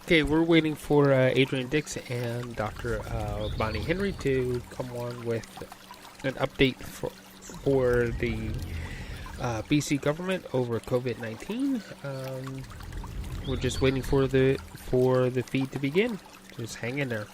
Okay, we're waiting for Adrian Dix and Dr. Bonnie Henry to come on with an update for the BC government over COVID-19. We're just waiting for the feed to begin. Just hang in there.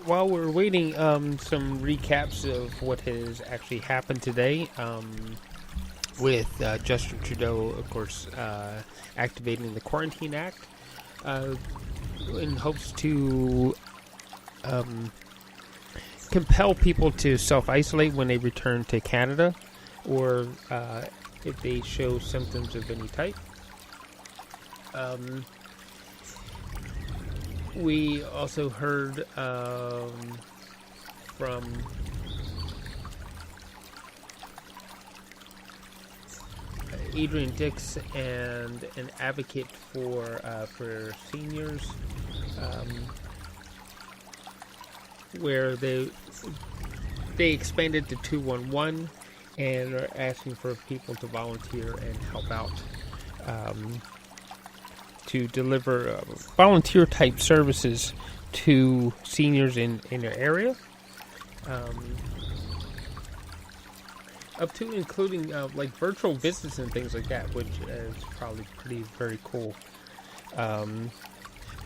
While we're waiting, some recaps of what has actually happened today. With Justin Trudeau, of course, activating the Quarantine Act in hopes to compel people to self-isolate when they return to Canada, or if they show symptoms of any type. We also heard from Adrian Dix and an advocate for seniors, where they expanded to 211 and are asking for people to volunteer and help out. To deliver volunteer type services to seniors in their area, up to including like virtual visits and things like that, which is probably very cool.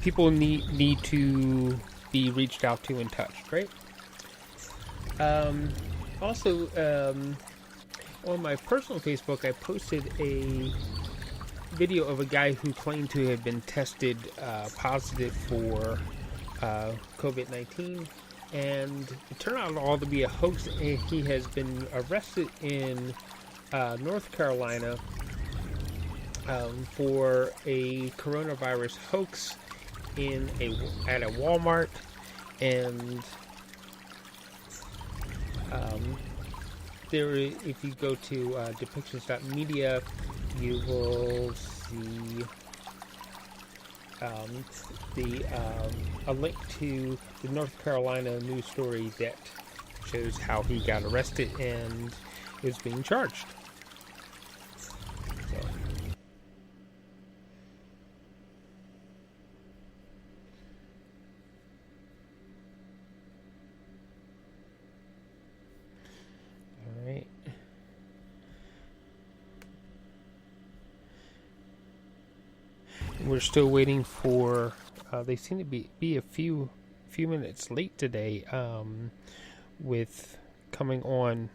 People need to be reached out to and touched, right? Also, on my personal Facebook, I posted a video of a guy who claimed to have been tested positive for COVID-19, and it turned out all to be a hoax. He has been arrested in North Carolina for a coronavirus hoax at a Walmart, and if you go to depictions.media, you will see a link to the North Carolina news story that shows how he got arrested and is being charged. So. All right. We're still waiting for. They seem to be a few minutes late today with coming on.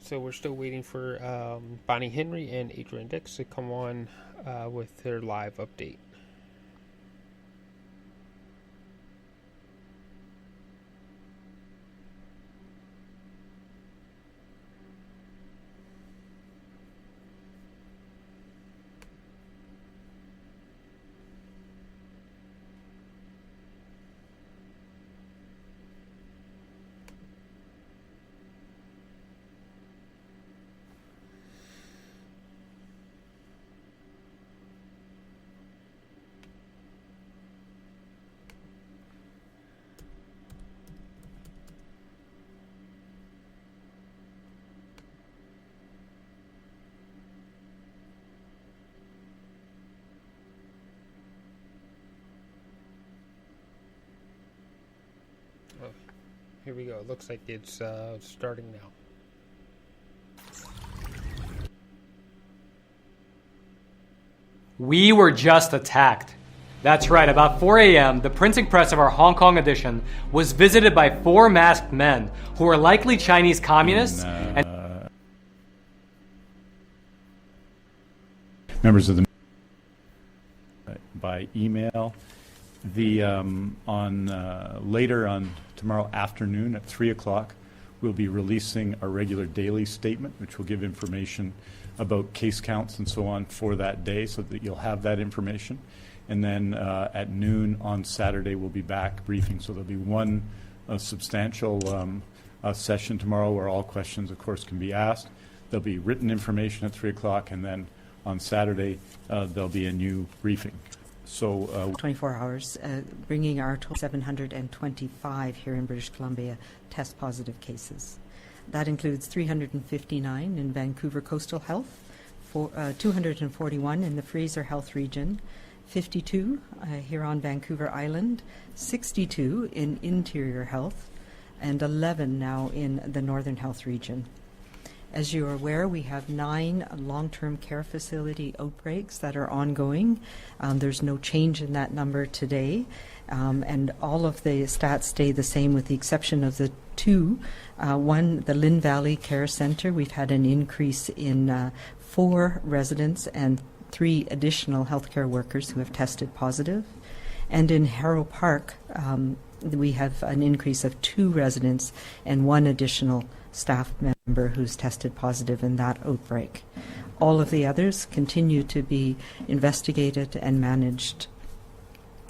So we're still waiting for Bonnie Henry and Adrian Dix to come on with their live update. Oh, here we go. It looks like it's starting now. We were just attacked. That's right, about 4 a.m., the printing press of our Hong Kong edition was visited by 4 masked men who were likely Chinese communists and members of the by email. Later on tomorrow afternoon at 3 o'clock, we'll be releasing our regular daily statement, which will give information about case counts and so on for that day, so that you'll have that information. And then at noon on Saturday, we'll be back briefing. So there'll be one substantial session tomorrow where all questions, of course, can be asked. There'll be written information at 3 o'clock, and then on Saturday, there'll be a new briefing. So 24 hours, bringing our total 725 here in British Columbia test positive cases. That includes 359 in Vancouver Coastal Health, 241 in the Fraser Health Region, 52 here on Vancouver Island, 62 in Interior Health, and 11 now in the Northern Health Region. As you are aware, we have 9 long-term care facility outbreaks that are ongoing. There's no change in that number today, and all of the stats stay the same with the exception of the 2. One, the Lynn Valley Care Centre, we've had an increase in 4 residents and 3 additional healthcare workers who have tested positive. And in Harrow Park, we have an increase of 2 residents and 1 additional staff member who's tested positive in that outbreak. All of the others continue to be investigated and managed.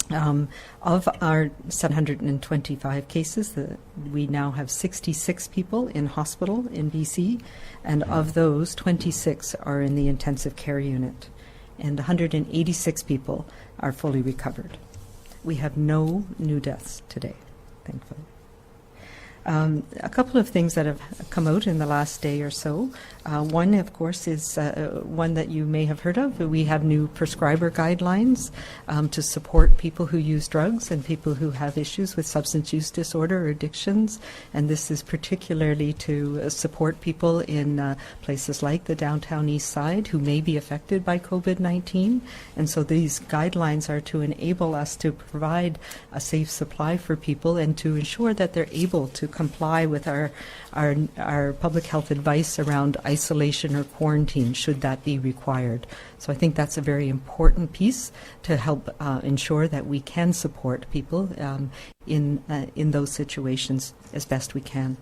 Of our 725 cases, we now have 66 people in hospital in BC, and of those, 26 are in the intensive care unit, and 186 people are fully recovered. We have no new deaths today, thankfully. A couple of things that have come out in the last day or so. One, of course, is one that you may have heard of. We have new prescriber guidelines to support people who use drugs and people who have issues with substance use disorder or addictions. And this is particularly to support people in places like the downtown east side who may be affected by COVID-19. And so these guidelines are to enable us to provide a safe supply for people and to ensure that they're able to comply with our public health advice around isolation or quarantine should that be required. So I think that's a very important piece to help ensure that we can support people in those situations as best we can.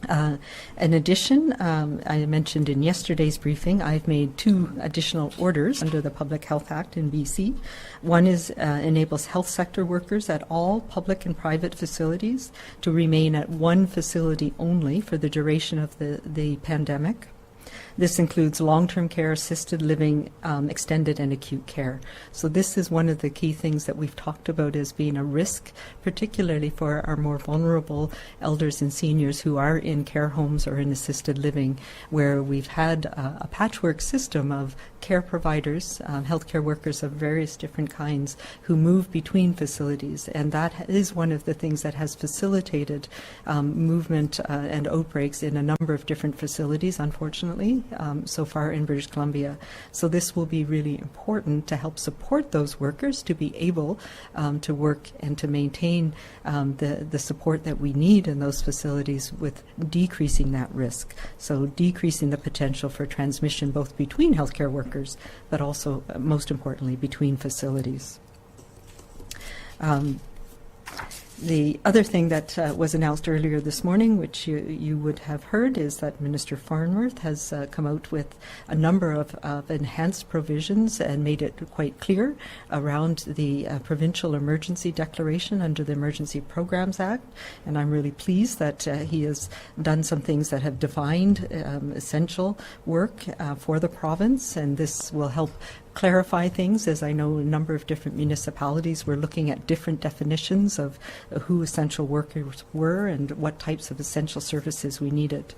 In addition, I mentioned in yesterday's briefing, I've made 2 additional orders under the Public Health Act in BC. One is enables health sector workers at all public and private facilities to remain at one facility only for the duration of the pandemic. This includes long-term care, assisted living, extended and acute care. So this is one of the key things that we've talked about as being a risk, particularly for our more vulnerable elders and seniors who are in care homes or in assisted living, where we've had a patchwork system of care providers, healthcare workers of various different kinds who move between facilities. And that is one of the things that has facilitated movement and outbreaks in a number of different facilities, unfortunately, so far in British Columbia. So this will be really important to help support those workers to be able to work and to maintain the support that we need in those facilities with decreasing that risk. So decreasing the potential for transmission both between healthcare workers but also, most importantly, between facilities. The other thing that was announced earlier this morning, which you would have heard, is that Minister Farnworth has come out with a number of enhanced provisions and made it quite clear around the Provincial Emergency Declaration under the Emergency Programs Act. And I'm really pleased that he has done some things that have defined essential work for the province, and this will help clarify things, as I know a number of different municipalities were looking at different definitions of who essential workers were and what types of essential services we needed.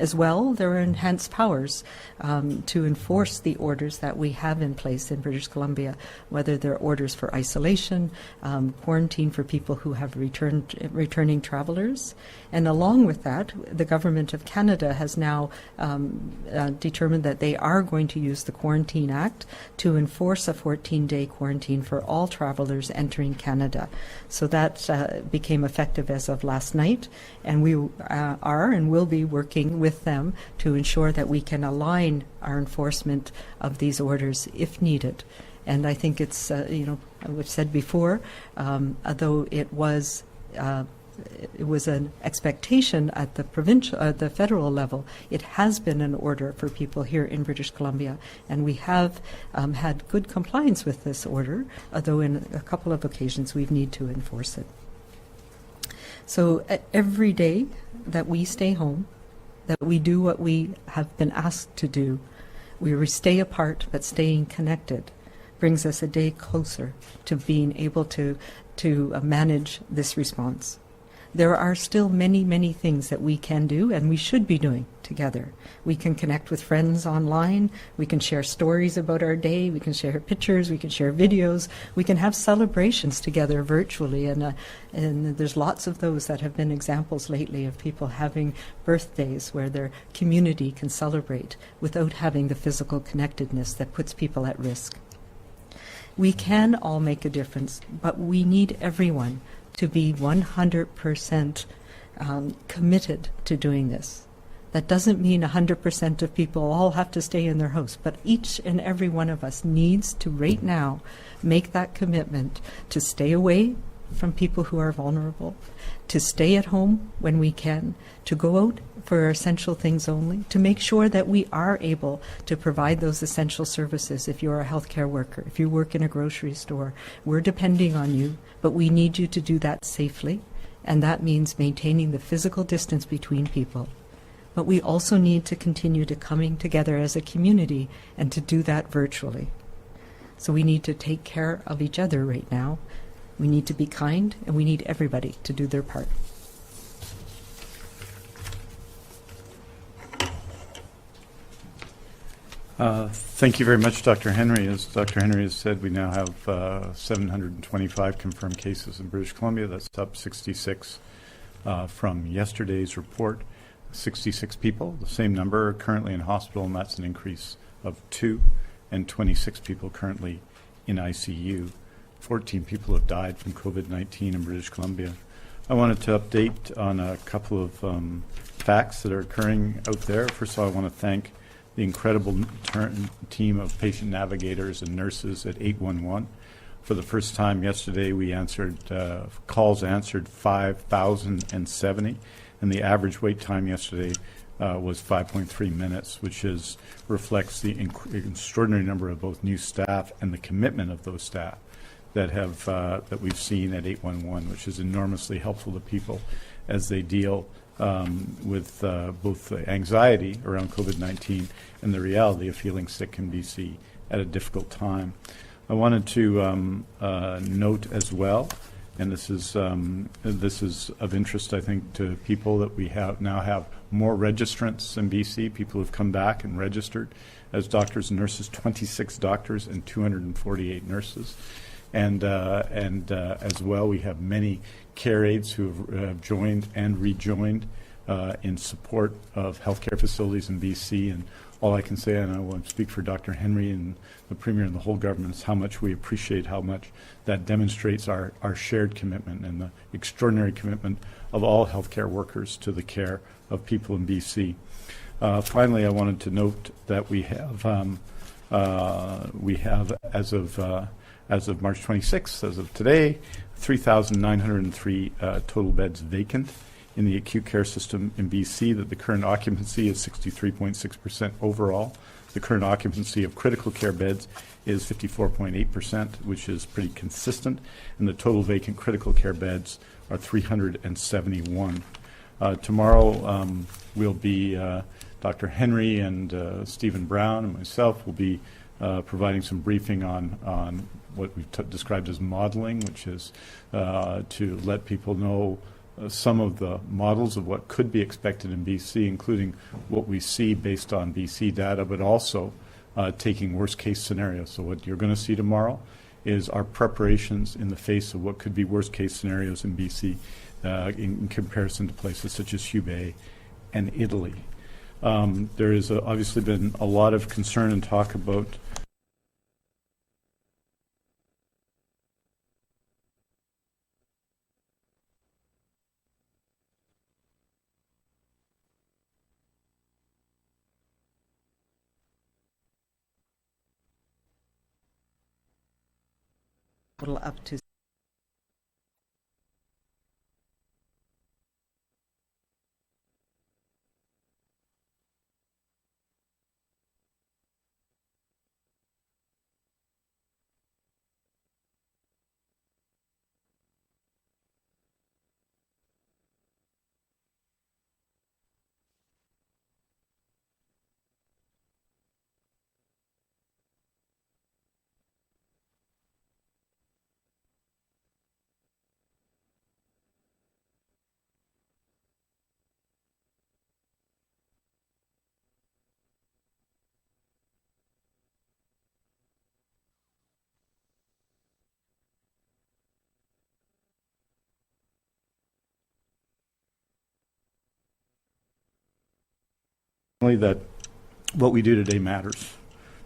As well, there are enhanced powers to enforce the orders that we have in place in British Columbia, whether they're orders for isolation, quarantine for people who have returning travelers. And along with that, the Government of Canada has now determined that they are going to use the Quarantine Act to enforce a 14-day quarantine for all travelers entering Canada. So that became effective as of last night, and we are and will be working with them to ensure that we can align our enforcement of these orders if needed. And I think it's, we've said before, although it was an expectation at the the federal level, it has been an order for people here in British Columbia, and we have had good compliance with this order, although in a couple of occasions we need to enforce it. So every day that we stay home, that we do what we have been asked to do, we stay apart but staying connected, brings us a day closer to being able to manage this response. There are still many, many things that we can do and we should be doing together. We can connect with friends online. We can share stories about our day. We can share pictures. We can share videos. We can have celebrations together virtually. And there's lots of those that have been examples lately of people having birthdays where their community can celebrate without having the physical connectedness that puts people at risk. We can all make a difference, but we need everyone to be 100% committed to doing this. That doesn't mean 100% of people all have to stay in their house, but each and every one of us needs to right now make that commitment to stay away from people who are vulnerable, to stay at home when we can, to go out for essential things only, to make sure that we are able to provide those essential services. If you're a healthcare worker, if you work in a grocery store, we're depending on you, but we need you to do that safely, and that means maintaining the physical distance between people. But we also need to continue to coming together as a community and to do that virtually. So we need to take care of each other right now. We need to be kind, and we need everybody to do their part. Thank you very much, Dr. Henry. As Dr. Henry has said, we now have 725 confirmed cases in British Columbia. That's up 66 from yesterday's report. 66 people, the same number, are currently in hospital, and that's an increase of 2, and 26 people currently in ICU. 14 people have died from COVID-19 in British Columbia. I wanted to update on a couple of facts that are occurring out there. First of all, I want to thank the incredible team of patient navigators and nurses at 811. For the first time yesterday, we answered calls answered 5,070, and the average wait time yesterday was 5.3 minutes, which reflects the extraordinary number of both new staff and the commitment of those staff that we've seen at 811, which is enormously helpful to people as they deal with both the anxiety around COVID-19 and the reality of feeling sick in BC at a difficult time. I wanted to note as well, and this is of interest, I think, to people, that we now have more registrants in BC, people who have come back and registered as doctors and nurses, 26 doctors and 248 nurses. And as well, we have many care aides who have joined and rejoined in support of healthcare facilities in BC. And all I can say, and I want to speak for Dr. Henry and the Premier and the whole government, is how much we appreciate how much that demonstrates our shared commitment and the extraordinary commitment of all healthcare workers to the care of people in BC. Finally, I wanted to note that we have as of March 26th, as of today, 3,903 total beds vacant in the acute care system in BC, that the current occupancy is 63.6% overall. The current occupancy of critical care beds is 54.8%, which is pretty consistent, and the total vacant critical care beds are 371. Tomorrow will be Dr. Henry and Stephen Brown and myself will be providing some briefing on what we've described as modeling, which is to let people know some of the models of what could be expected in BC, including what we see based on BC data, but also taking worst-case scenarios. So what you're going to see tomorrow is our preparations in the face of what could be worst-case scenarios in BC in comparison to places such as Hubei and Italy. There has obviously been a lot of concern and talk about up to that what we do today matters.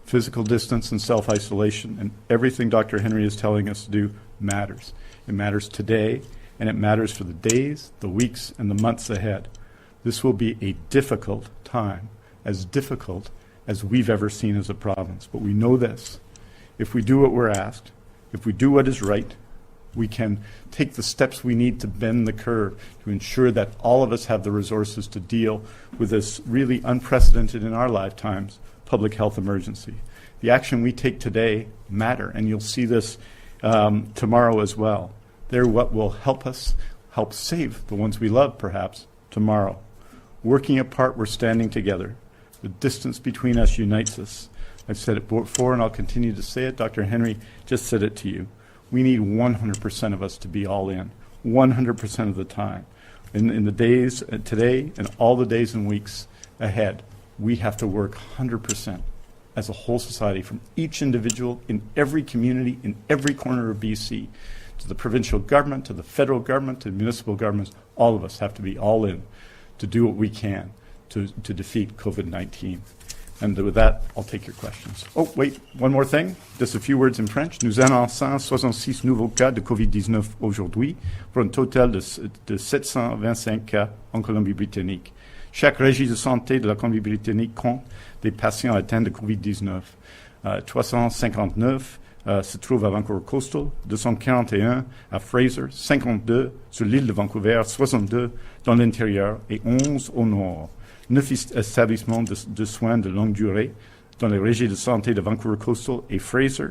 Physical distance and self-isolation and everything Dr. Henry is telling us to do matters. It matters today, and it matters for the days, the weeks, and the months ahead. This will be a difficult time, as difficult as we've ever seen as a province. But we know this. If we do what we're asked, if we do what is right, we can take the steps we need to bend the curve to ensure that all of us have the resources to deal with this really unprecedented in our lifetimes public health emergency. The action we take today matter, and you'll see this tomorrow as well. They're what will help us help save the ones we love, perhaps, tomorrow. Working apart, we're standing together. The distance between us unites us. I've said it before, and I'll continue to say it. Dr. Henry just said it to you. We need 100% of us to be all in, 100% of the time. In the days today and all the days and weeks ahead, we have to work 100% as a whole society, from each individual in every community, in every corner of BC, to the provincial government, to the federal government, to municipal governments. All of us have to be all in to do what we can to defeat COVID-19. And with that, I'll take your questions. Oh, wait, one more thing. Just a few words in French. Nous annonçons 66 nouveaux cas de COVID-19 aujourd'hui, pour un total de 725 cas en Colombie-Britannique. Chaque régie de santé de la Colombie-Britannique compte des patients atteints de COVID-19. 359 se trouvent à Vancouver Coastal, 241 à Fraser, 52 sur l'île de Vancouver, 62 dans l'intérieur et 11 au nord. 9 établissements de soins de longue durée dans les régies de santé de Vancouver Coastal et Fraser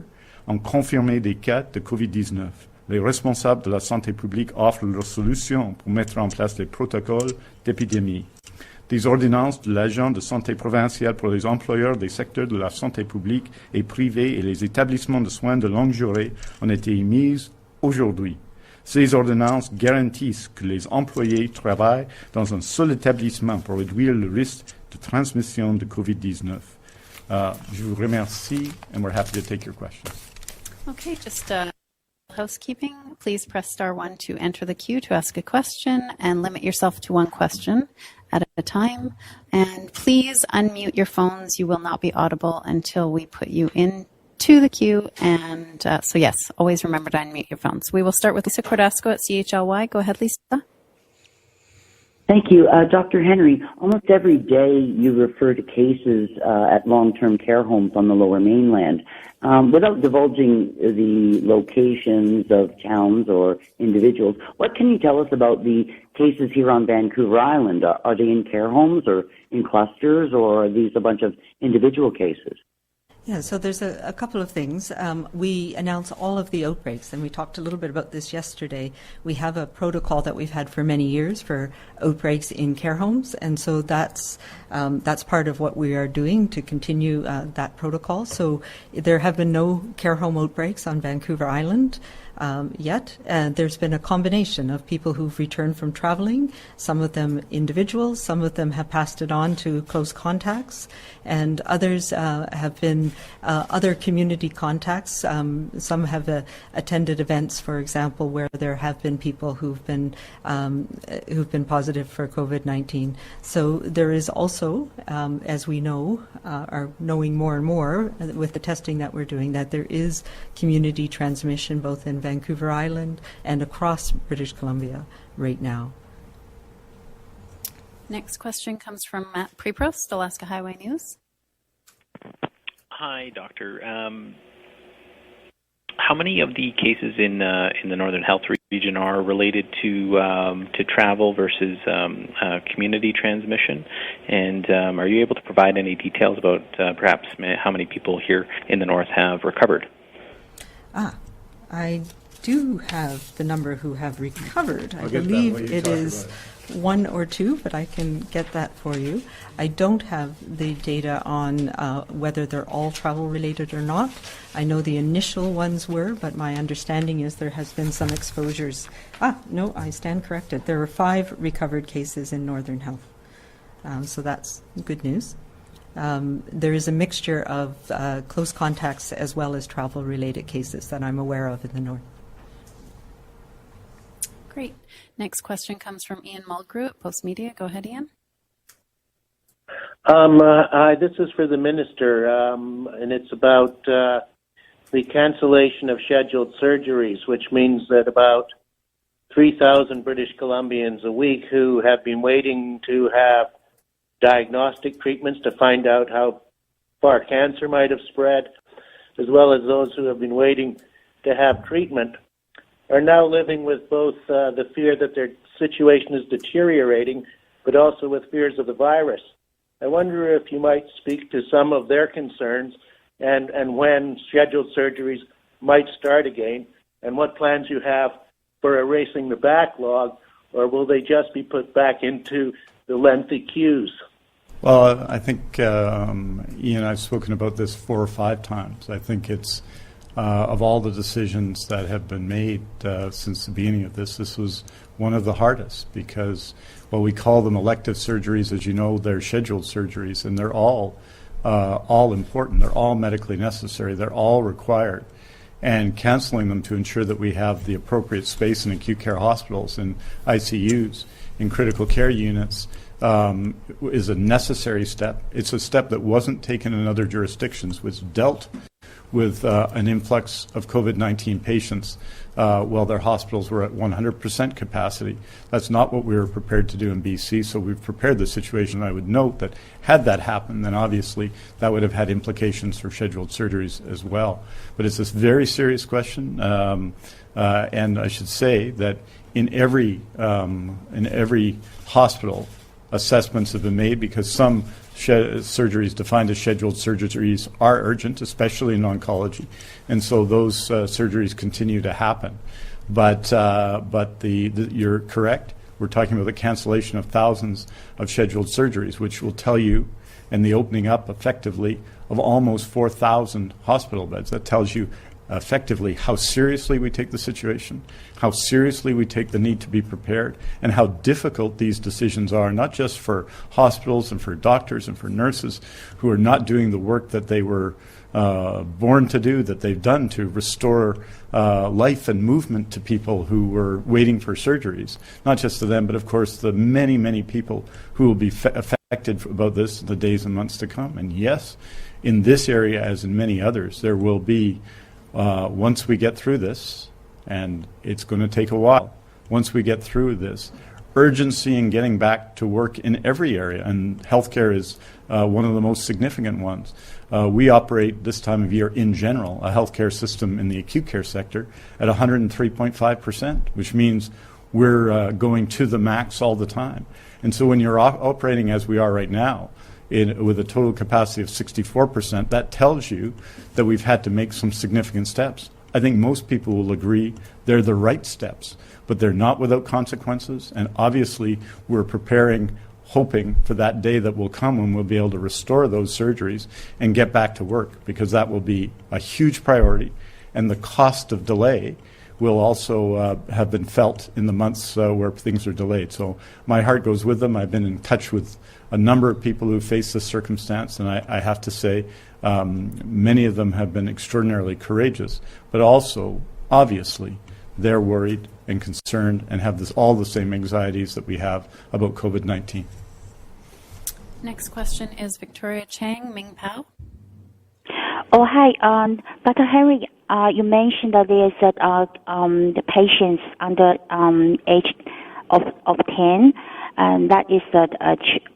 ont confirmé des cas de COVID-19. Les responsables de la santé publique offrent leurs solutions pour mettre en place les protocoles d'épidémie. Des ordonnances de l'agent de santé provincial pour les employeurs des secteurs de la santé publique et privée et les établissements de soins de longue durée ont été émises aujourd'hui. Ces ordonnances garantissent que les employés travaillent dans un seul établissement pour réduire le risque de transmission de COVID-19. Je vous remercie, and we're happy to take your questions. Okay, just housekeeping. Please press *1 to enter the queue to ask a question, and limit yourself to one question at a time. And please unmute your phones. You will not be audible until we put you in to the queue, and so yes, always remember to unmute your phones. We will start with Lisa Cordasco at CHLY. Go ahead, Lisa. Thank you. Dr. Henry, almost every day you refer to cases at long-term care homes on the Lower Mainland. Without divulging the locations of towns or individuals, what can you tell us about the cases here on Vancouver Island? Are they in care homes or in clusters, or are these a bunch of individual cases? Yeah, so there's a couple of things. We announce all of the outbreaks, and we talked a little bit about this yesterday. We have a protocol that we've had for many years for outbreaks in care homes, and so that's part of what we are doing to continue that protocol. So there have been no care home outbreaks on Vancouver Island. yet. And there's been a combination of people who've returned from traveling, some of them individuals, some of them have passed it on to close contacts, and others have been other community contacts. Some have attended events, for example, where there have been people who've been positive for COVID-19. So there is also, as we know, are knowing more and more with the testing that we're doing, that there is community transmission both in Vancouver Island and across British Columbia right now. Next question comes from Matt Preprost, Alaska Highway News. Hi, Doctor. How many of the cases in the Northern Health region are related to travel versus community transmission? And are you able to provide any details about perhaps how many people here in the North have recovered? I do have the number who have recovered. I believe it is one or two, but I can get that for you. I don't have the data on whether they're all travel related or not. I know the initial ones were, but my understanding is there has been some exposures. No, I stand corrected. There were 5 recovered cases in Northern Health. So that's good news. There is a mixture of close contacts as well as travel related cases that I'm aware of in the North. Great. Next question comes from Ian Mulgrew at Post Media. Go ahead, Ian. This is for the minister, and it's about the cancellation of scheduled surgeries, which means that about 3,000 British Columbians a week who have been waiting to have diagnostic treatments to find out how far cancer might have spread, as well as those who have been waiting to have treatment, are now living with both the fear that their situation is deteriorating, but also with fears of the virus. I wonder if you might speak to some of their concerns and when scheduled surgeries might start again, and what plans you have for erasing the backlog, or will they just be put back into the lengthy queues? Well, I think, Ian, I've spoken about this 4 or 5 times. I think it's of all the decisions that have been made since the beginning of this was one of the hardest, because while we call them elective surgeries, as you know, they're scheduled surgeries, and they're all important. They're all medically necessary. They're all required. And canceling them to ensure that we have the appropriate space in acute care hospitals and ICUs, in critical care units, is a necessary step. It's a step that wasn't taken in other jurisdictions, which dealt with an influx of COVID-19 patients while their hospitals were at 100% capacity. That's not what we were prepared to do in BC, so we've prepared the situation. I would note that had that happened, then obviously that would have had implications for scheduled surgeries as well. But it's this very serious question, and I should say that in every hospital, assessments have been made, because some surgeries defined as scheduled surgeries are urgent, especially in oncology, and so those surgeries continue to happen. But you're correct. We're talking about the cancellation of thousands of scheduled surgeries, which will tell you, and the opening up effectively of almost 4,000 hospital beds. That tells you effectively how seriously we take the situation, how seriously we take the need to be prepared, and how difficult these decisions are, not just for hospitals and for doctors and for nurses who are not doing the work that they were born to do, that they've done to restore life and movement to people who were waiting for surgeries. Not just to them, but of course the many, many people who will be affected about this in the days and months to come. And yes, in this area, as in many others, there will be once we get through this, and it's going to take a while, once we get through this, urgency in getting back to work in every area, and healthcare is one of the most significant ones. We operate this time of year in general, a healthcare system in the acute care sector at 103.5%, which means we're going to the max all the time. And so when you're operating as we are right now, with a total capacity of 64%, that tells you that we've had to make some significant steps. I think most people will agree they're the right steps, but they're not without consequences. And obviously, we're preparing, hoping for that day that will come when we'll be able to restore those surgeries and get back to work, because that will be a huge priority. And the cost of delay will also have been felt in the months where things are delayed. So my heart goes with them. I've been in touch with a number of people who face this circumstance, and I have to say many of them have been extraordinarily courageous, but also, obviously, they're worried and concerned and have all the same anxieties that we have about COVID-19. Next question is Victoria Chang, Ming Pao. Oh, hi. Dr. Henry, you mentioned that there's the patients under age of 10, and that is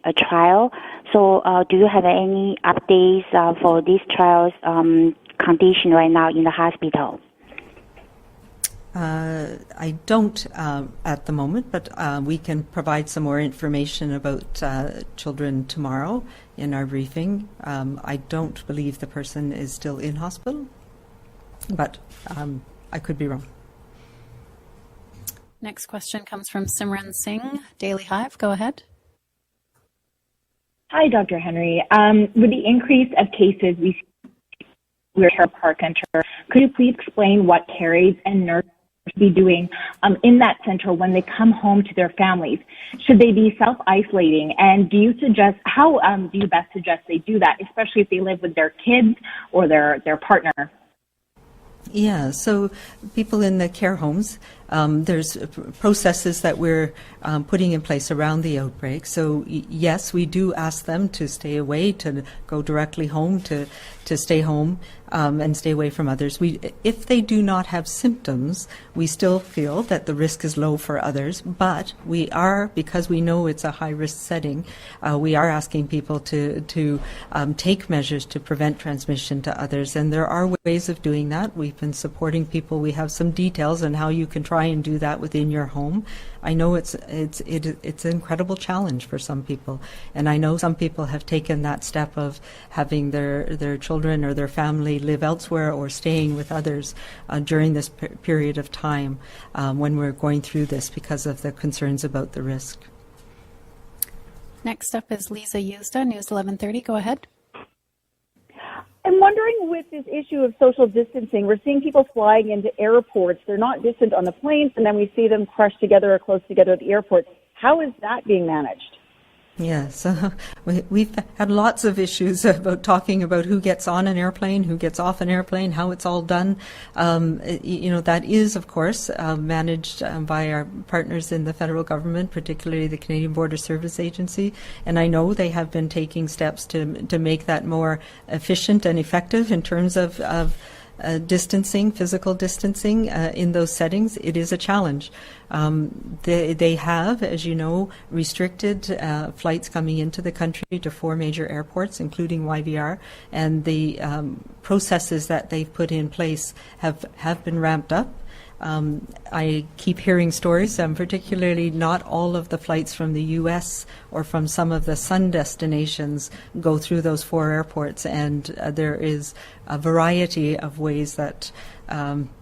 a trial. So do you have any updates for these trials condition right now in the hospital? I don't at the moment, but we can provide some more information about children tomorrow in our briefing. I don't believe the person is still in hospital, but I could be wrong. Next question comes from Simran Singh, Daily Hive. Go ahead. Hi, Dr. Henry. With the increase of cases we see at Park Center, could you please explain what carers and nurses be doing in that center when they come home to their families? Should they be self-isolating? And how do you best suggest they do that, especially if they live with their kids or their partner? Yeah, so people in the care homes, there's processes that we're putting in place around the outbreak. So yes, we do ask them to stay away, to go directly home, to stay home and stay away from others. If they do not have symptoms, we still feel that the risk is low for others, but we are, because we know it's a high-risk setting, we are asking people to take measures to prevent transmission to others, and there are ways of doing that. We've been supporting people. We have some details on how you can try and do that within your home. I know it's an incredible challenge for some people, and I know some people have taken that step of having their children or their family live elsewhere or staying with others during this period of time when we're going through this because of the concerns about the risk. Next up is Lisa Yuzda, News 1130. Go ahead. I'm wondering, with this issue of social distancing, we're seeing people flying into airports. They're not distant on the planes, and then we see them crushed together or close together at the airports. How is that being managed? Yes, we've had lots of issues about talking about who gets on an airplane, who gets off an airplane, how it's all done. That is, of course, managed by our partners in the federal government, particularly the Canadian Border Service Agency. And I know they have been taking steps to make that more efficient and effective in terms of distancing, physical distancing in those settings. It is a challenge. They have, as you know, restricted flights coming into the country to 4 major airports, including YVR, and the processes that they've put in place have been ramped up. I keep hearing stories, particularly not all of the flights from the U.S. or from some of the sun destinations go through those 4 airports, and there is a variety of ways that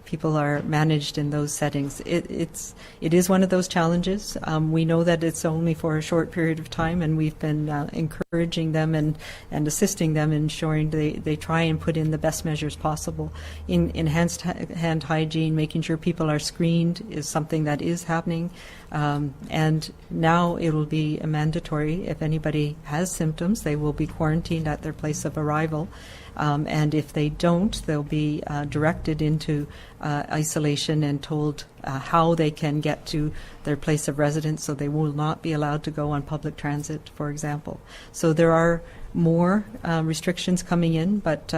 people are managed in those settings. It is one of those challenges. We know that it's only for a short period of time, and we've been encouraging them and assisting them, ensuring they try and put in the best measures possible. Enhanced hand hygiene, making sure people are screened is something that is happening. And now it will be mandatory. If anybody has symptoms, they will be quarantined at their place of arrival. And if they don't, they'll be directed into isolation and told how they can get to their place of residence, so they will not be allowed to go on public transit, for example. So there are more restrictions coming in, but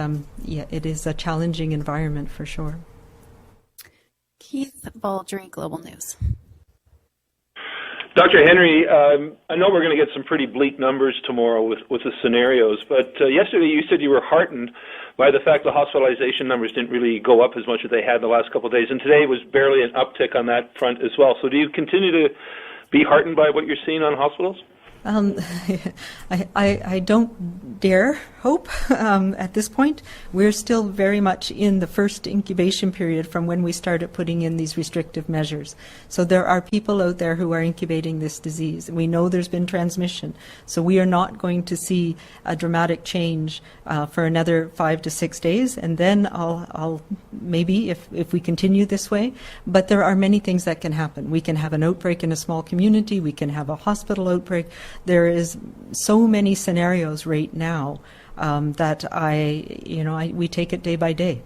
it is a challenging environment for sure. Keith Baldry, Global News. Dr. Henry, I know we're going to get some pretty bleak numbers tomorrow with the scenarios, but yesterday you said you were heartened by the fact the hospitalization numbers didn't really go up as much as they had the last couple of days, and today was barely an uptick on that front as well. So do you continue to be heartened by what you're seeing on hospitals? I don't dare hope at this point. We're still very much in the first incubation period from when we started putting in these restrictive measures. So there are people out there who are incubating this disease. We know there's been transmission. So we are not going to see a dramatic change for another 5 to 6 days. And then I'll maybe, if we continue this way, but there are many things that can happen. We can have an outbreak in a small community. We can have a hospital outbreak. There is so many scenarios right now that we take it day by day.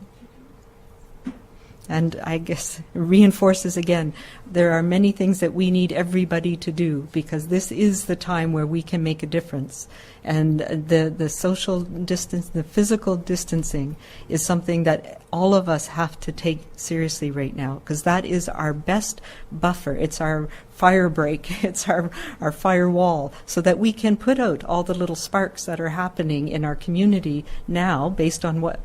And I guess reinforces again, there are many things that we need everybody to do, because this is the time where we can make a difference. And the social distance, the physical distancing is something that all of us have to take seriously right now, because that is our best buffer. It's our fire break. It's our firewall, so that we can put out all the little sparks that are happening in our community now based on what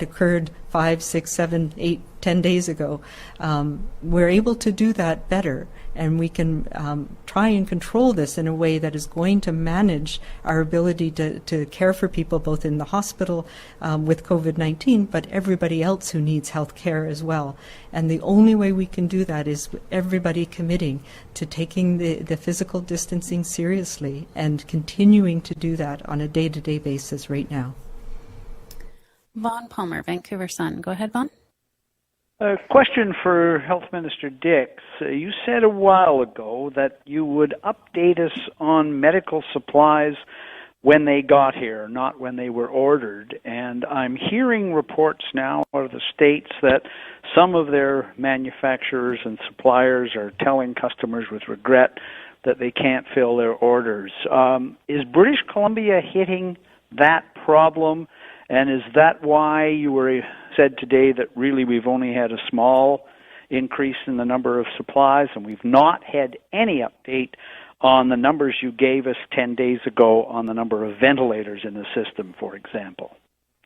occurred 5, 6, 7, 8, 10 days ago. We're able to do that better, and we can try and control this in a way that is going to manage our ability to care for people both in the hospital with COVID-19, but everybody else who needs health care as well. And the only way we can do that is everybody committing to taking the physical distancing seriously and continuing to do that on a day-to-day basis right now. Vaughn Palmer, Vancouver Sun. Go ahead, Vaughn. A question for Health Minister Dix. You said a while ago that you would update us on medical supplies when they got here, not when they were ordered. And I'm hearing reports now out of the states that some of their manufacturers and suppliers are telling customers with regret that they can't fill their orders. Is British Columbia hitting that problem? And is that why you said today that really we've only had a small increase in the number of supplies, and we've not had any update on the numbers you gave us 10 days ago on the number of ventilators in the system, for example?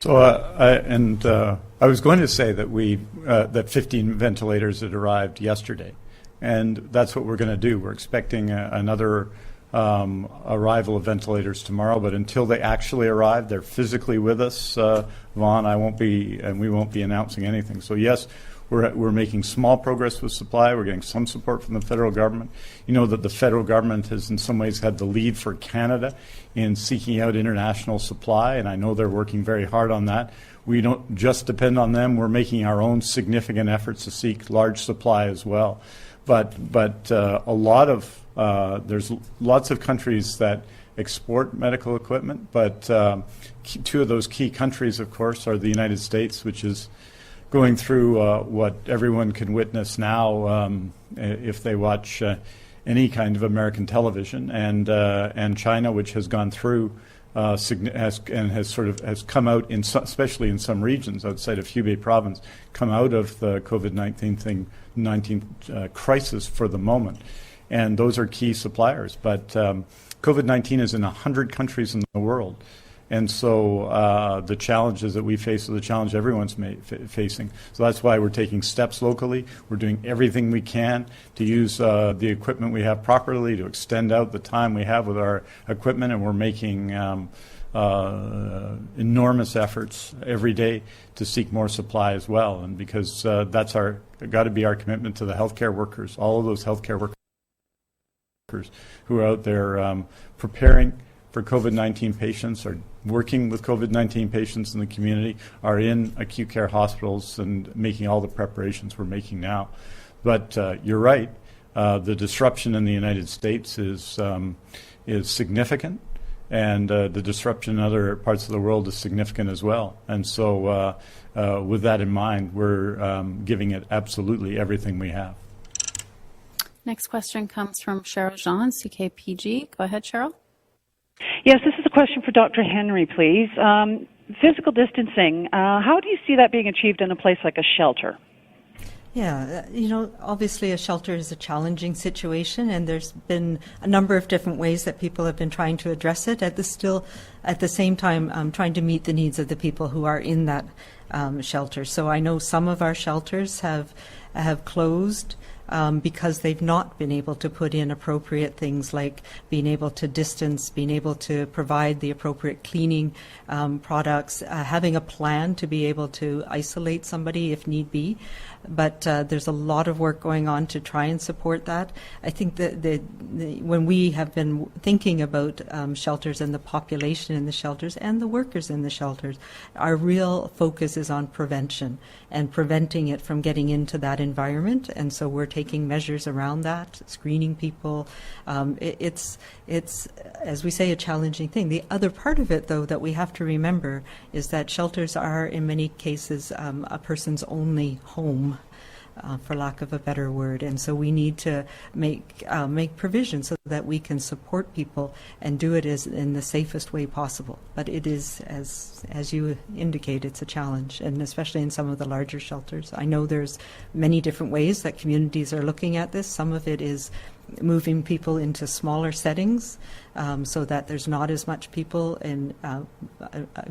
So, I was going to say that that 15 ventilators had arrived yesterday, and that's what we're going to do. We're expecting another arrival of ventilators tomorrow, but until they actually arrive, they're physically with us. Vaughn, we won't be announcing anything. So yes, we're making small progress with supply. We're getting some support from the federal government. You know that the federal government has in some ways had the lead for Canada in seeking out international supply, and I know they're working very hard on that. We don't just depend on them. We're making our own significant efforts to seek large supply as well. But there's lots of countries that export medical equipment, but two of those key countries, of course, are the United States, which is going through what everyone can witness now if they watch any kind of American television, and China, which has gone through has come out, especially in some regions outside of Hubei province, come out of the COVID-19 crisis for the moment. And those are key suppliers. But COVID-19 is in 100 countries in the world. And so the challenges that we face are the challenge everyone's facing. So that's why we're taking steps locally. We're doing everything we can to use the equipment we have properly, to extend out the time we have with our equipment, and we're making enormous efforts every day to seek more supply as well. And because that's got to be our commitment to the healthcare workers, all of those healthcare workers who are out there preparing for COVID-19 patients, are working with COVID-19 patients in the community, are in acute care hospitals and making all the preparations we're making now. But you're right, the disruption in the United States is significant, and the disruption in other parts of the world is significant as well. And so with that in mind, we're giving it absolutely everything we have. Next question comes from Cheryl Jean, CKPG. Go ahead, Cheryl. Yes, this is a question for Dr. Henry, please. Physical distancing, how do you see that being achieved in a place like a shelter? Yeah, obviously a shelter is a challenging situation, and there's been a number of different ways that people have been trying to address it. At the same time, trying to meet the needs of the people who are in that shelter. So I know some of our shelters have have closed because they've not been able to put in appropriate things like being able to distance, being able to provide the appropriate cleaning products, having a plan to be able to isolate somebody if need be. But there's a lot of work going on to try and support that. I think that when we have been thinking about shelters and the population in the shelters and the workers in the shelters, our real focus is on prevention and preventing it from getting into that environment. And so we're taking measures around that, screening people. It's, as we say, a challenging thing. The other part of it, though, that we have to remember is that shelters are, in many cases, a person's only home. For lack of a better word, and so we need to make provision so that we can support people and do it in the safest way possible. But it is, as you indicate, it's a challenge, and especially in some of the larger shelters. I know there's many different ways that communities are looking at this. Some of it is moving people into smaller settings so that there's not as much people in a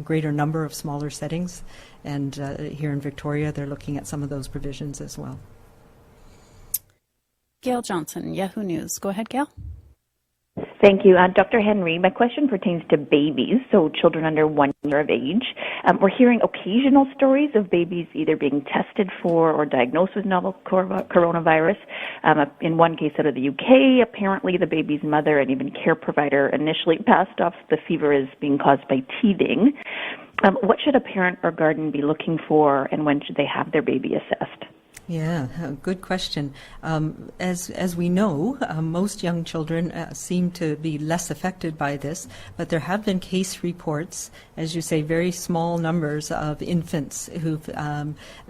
greater number of smaller settings. And here in Victoria, they're looking at some of those provisions as well. Gail Johnson, Yahoo News. Go ahead, Gail. Thank you. Dr. Henry, my question pertains to babies, so children under 1 year of age. We're hearing occasional stories of babies either being tested for or diagnosed with novel coronavirus. In one case out of the UK, apparently the baby's mother and even care provider initially passed off the fever as being caused by teething. What should a parent or guardian be looking for, and when should they have their baby assessed? Yeah, good question. As we know, most young children seem to be less affected by this, but there have been case reports, as you say, very small numbers of infants who've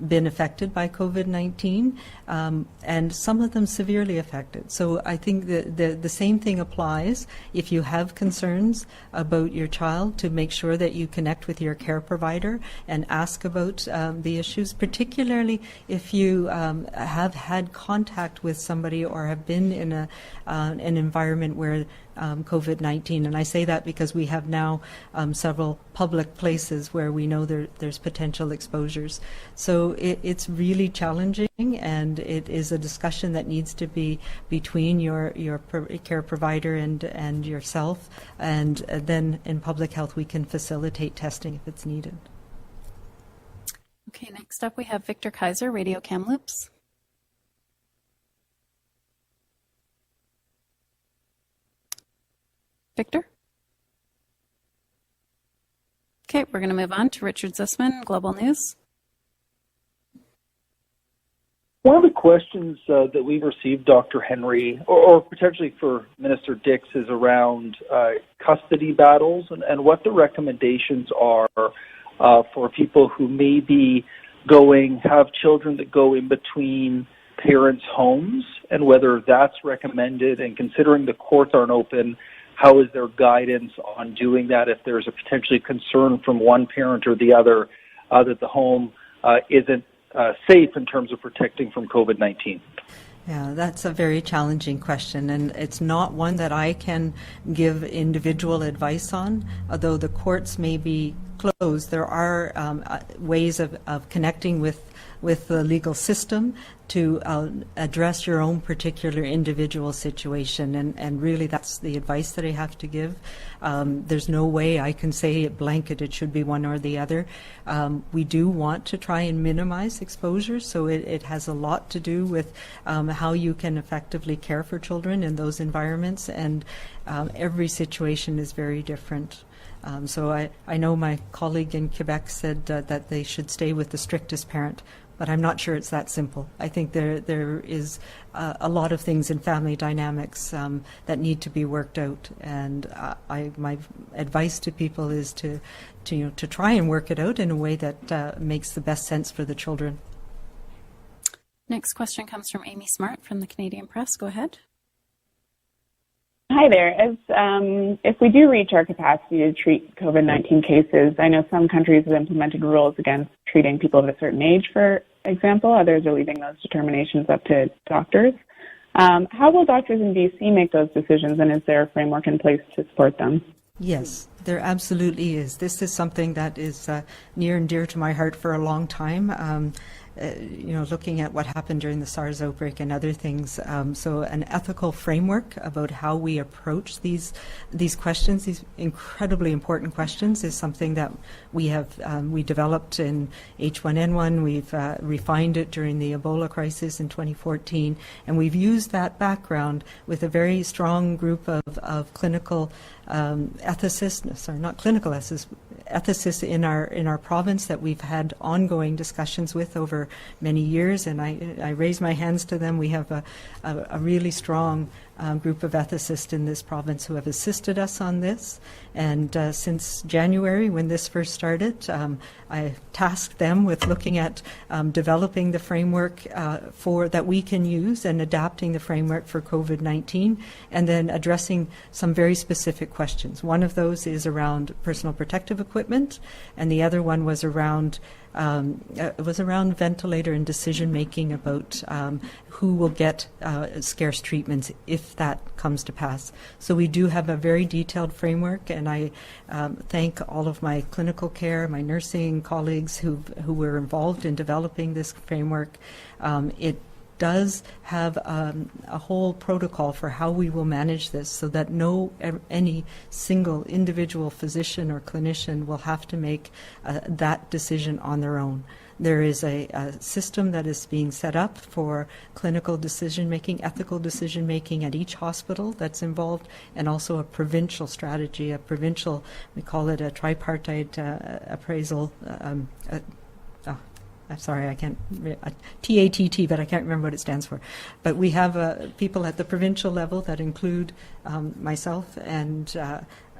been affected by COVID-19, and some of them severely affected. So I think the same thing applies if you have concerns about your child, to make sure that you connect with your care provider and ask about the issues, particularly if you have had contact with somebody or have been in an environment where COVID-19, and I say that because we have now several public places where we know there's potential exposures. So it's really challenging, and it is a discussion that needs to be between your care provider and yourself, and then in public health we can facilitate testing if it's needed. Okay, next up we have Victor Kaiser, Radio Kamloops. Victor? Okay, we're going to move on to Richard Zussman, Global News. One of the questions that we've received, Dr. Henry, or potentially for Minister Dix, is around custody battles and what the recommendations are for people who may be have children that go in between parents' homes, and whether that's recommended. And considering the courts aren't open, how is their guidance on doing that if there's a potentially concern from one parent or the other that the home isn't safe in terms of protecting from COVID-19? Yeah, that's a very challenging question, and it's not one that I can give individual advice on. Although the courts may be closed, there are ways of connecting with the legal system to address your own particular individual situation, and really that's the advice that I have to give. There's no way I can say it blanket, it should be one or the other. We do want to try and minimize exposure, so it has a lot to do with how you can effectively care for children in those environments, and every situation is very different. So I know my colleague in Quebec said that they should stay with the strictest parent, but I'm not sure it's that simple. I think there is a lot of things in family dynamics that need to be worked out, and my advice to people is to try and work it out in a way that makes the best sense for the children. Next question comes from Amy Smart from the Canadian Press. Go ahead. Hi there. If we do reach our capacity to treat COVID-19 cases, I know some countries have implemented rules against treating people of a certain age, for example. Others are leaving those determinations up to doctors. How will doctors in BC make those decisions, and is there a framework in place to support them? Yes, there absolutely is. This is something that is near and dear to my heart for a long time. looking at what happened during the SARS outbreak and other things. So an ethical framework about how we approach these questions, these incredibly important questions, is something that we developed in H1N1. We've refined it during the Ebola crisis in 2014, and we've used that background with a very strong group of clinical ethicists in our province that we've had ongoing discussions with over many years, and I raise my hands to them. We have a really strong group of ethicists in this province who have assisted us on this, and since January, when this first started, I tasked them with looking at developing the framework that we can use and adapting the framework for COVID-19, and then addressing some very specific questions. One of those is around personal protective equipment, and the other one was around ventilator and decision making about who will get scarce treatments if that comes to pass. So we do have a very detailed framework, and I thank all of my clinical care, my nursing colleagues who were involved in developing this framework. It does have a whole protocol for how we will manage this, so that any single individual physician or clinician will have to make that decision on their own. There is a system that is being set up for clinical decision-making, ethical decision-making at each hospital that's involved, and also a provincial strategy, we call it a tripartite appraisal. I'm sorry, I can't, TATT, but I can't remember what it stands for. But we have people at the provincial level that include myself and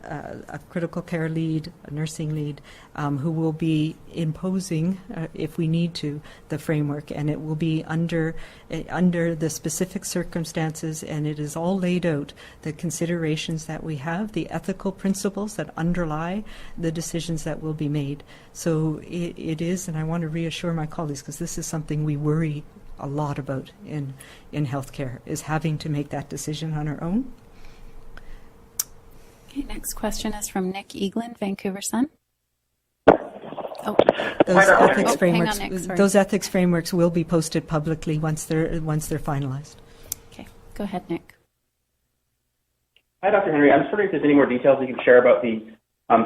a critical care lead, a nursing lead, who will be imposing, if we need to, the framework, and it will be under the specific circumstances, and it is all laid out, the considerations that we have, the ethical principles that underlie the decisions that will be made. So it is, and I want to reassure my colleagues, because this is something we worry a lot about in healthcare, is having to make that decision on our own. Okay, next question is from Nick Eaglin, Vancouver Sun. Those ethics frameworks will be posted publicly once they're finalized. Okay, go ahead, Nick. Hi, Dr. Henry. I'm just wondering if there's any more details you can share about the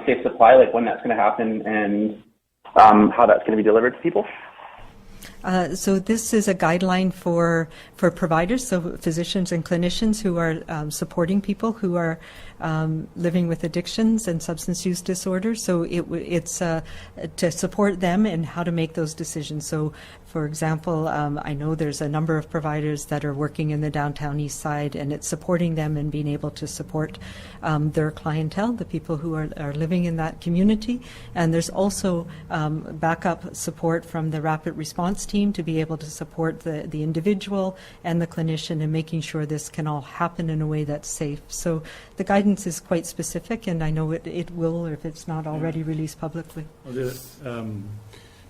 safe supply, like when that's going to happen and how that's going to be delivered to people. So this is a guideline for providers, so physicians and clinicians who are supporting people who are living with addictions and substance use disorders. So it's to support them in how to make those decisions. So, for example, I know there's a number of providers that are working in the downtown east side, and it's supporting them and being able to support their clientele, the people who are living in that community. And there's also backup support from the rapid response team to be able to support the individual and the clinician in making sure this can all happen in a way that's safe. So the guidance is quite specific, and I know it will, if it's not already released publicly.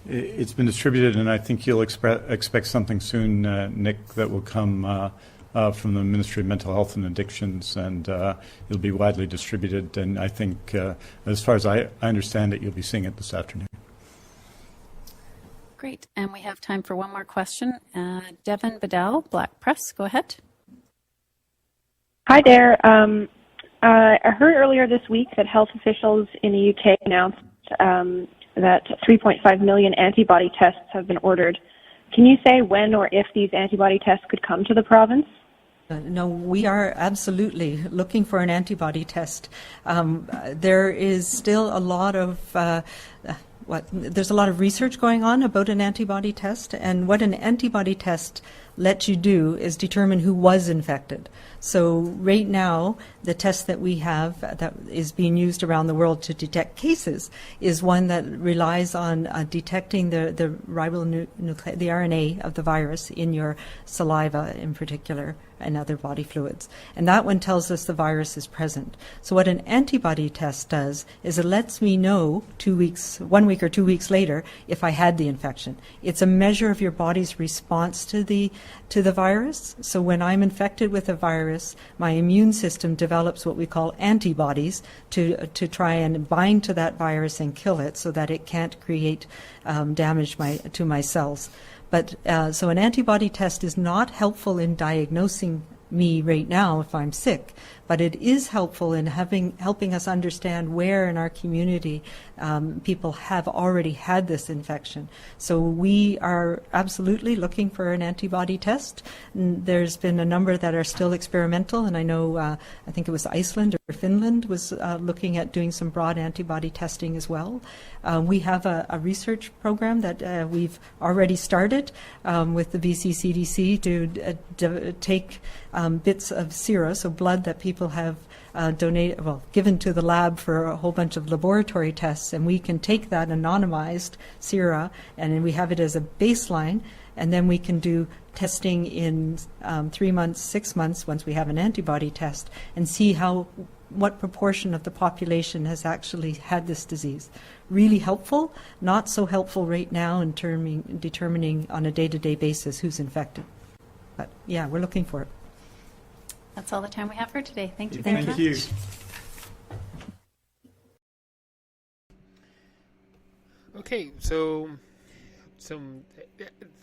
It's been distributed, and I think you'll expect something soon, Nick, that will come from the Ministry of Mental Health and Addictions, and it'll be widely distributed. And I think, as far as I understand it, you'll be seeing it this afternoon. Great, and we have time for one more question. Devin Bedell, Black Press, go ahead. Hi there. I heard earlier this week that health officials in the UK announced that 3.5 million antibody tests have been ordered. Can you say when or if these antibody tests could come to the province? No, we are absolutely looking for an antibody test. There is still a lot of there's a lot of research going on about an antibody test, and what an antibody test lets you do is determine who was infected. So right now, the test that we have that is being used around the world to detect cases is one that relies on detecting the ribonucleic, the RNA of the virus in your saliva in particular, and other body fluids. And that one tells us the virus is present. So what an antibody test does is it lets me know 1 week or 2 weeks later if I had the infection. It's a measure of your body's response to the virus. So when I'm infected with a virus, my immune system develops what we call antibodies to try and bind to that virus and kill it so that it can't create damage to my cells. But so an antibody test is not helpful in diagnosing me right now if I'm sick, but it is helpful in helping us understand where in our community people have already had this infection. So we are absolutely looking for an antibody test. There's been a number that are still experimental, and I know I think it was Iceland or Finland was looking at doing some broad antibody testing as well. We have a research program that we've already started with the BC CDC to take bits of sera, so blood that people have given to the lab for a whole bunch of laboratory tests, and we can take that anonymized sera, and then we have it as a baseline, and then we can do testing in 3 months, 6 months, once we have an antibody test, and see what proportion of the population has actually had this disease. Really helpful, not so helpful right now in determining on a day-to-day basis who's infected. But yeah, we're looking for it. That's all the time we have for today. Thank you Thank very much. you. Okay, so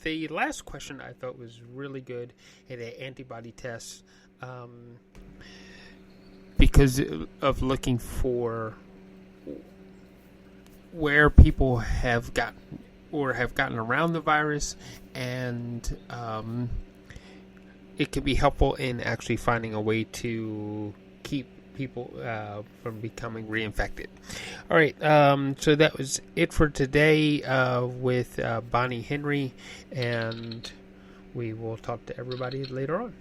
the last question I thought was really good in an antibody test, because of looking for where people have gotten around the virus, and it can be helpful in actually finding a way to keep people from becoming reinfected. All right, so that was it for today with Bonnie Henry, and we will talk to everybody later on.